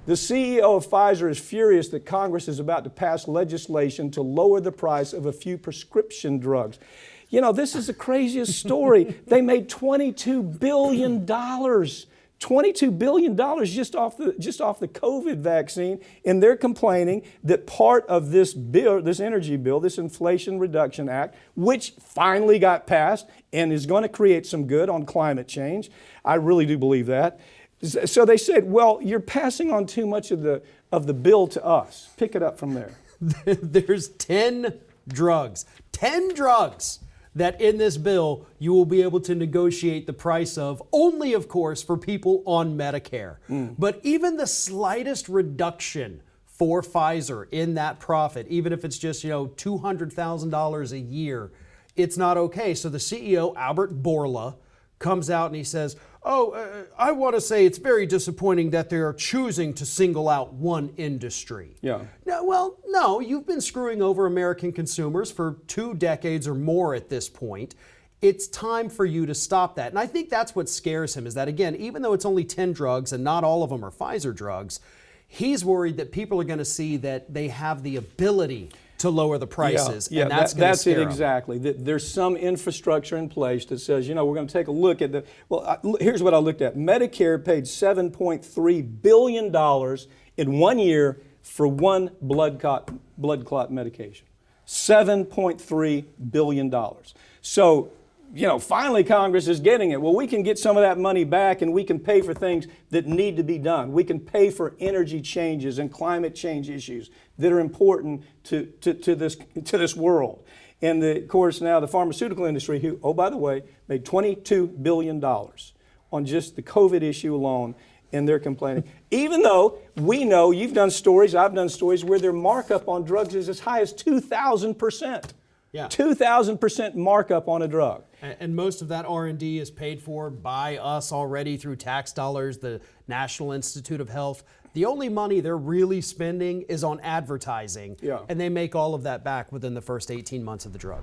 The CEO of Pfizer is furious that Congress is about to pass legislation to lower the price of a few prescription drugs. You know, this is the craziest story. They made $22 billion. $22 billion just off the COVID vaccine, and they're complaining that part of this bill, this energy bill, this Inflation Reduction Act, which finally got passed and is going to create some good on climate change. I really do believe that. So they said, well, you're passing on too much of the bill to us. Pick it up from there. There's 10 drugs that in this bill you will be able to negotiate the price of, only of course for people on Medicare. But even the slightest reduction for Pfizer in that profit, even if it's just, $200,000 a year, it's not okay. So the CEO, Albert Bourla, comes out and he says, I want to say it's very disappointing that they are choosing to single out one industry. Yeah. No, you've been screwing over American consumers for 2 decades or more at this point. It's time for you to stop that. And I think that's what scares him, is that, again, even though it's only 10 drugs and not all of them are Pfizer drugs, he's worried that people are going to see that they have the ability to lower the prices, and that's going to scare them. Exactly. There's some infrastructure in place that says, we're going to take a look at the, here's what I looked at. Medicare paid $7.3 billion in 1 year for one blood clot medication. $7.3 billion. So, finally Congress is getting it. Well, we can get some of that money back and we can pay for things that need to be done. We can pay for energy changes and climate change issues that are important to this world. And of course now the pharmaceutical industry, who, oh, by the way, made $22 billion on just the COVID issue alone, and they're complaining. Even though we know, you've done stories, I've done stories, where their markup on drugs is as high as 2,000%. Yeah. 2,000% markup on a drug. And most of that R&D is paid for by us already through tax dollars, the National Institute of Health. The only money they're really spending is on advertising, and they make all of that back within the first 18 months of the drug.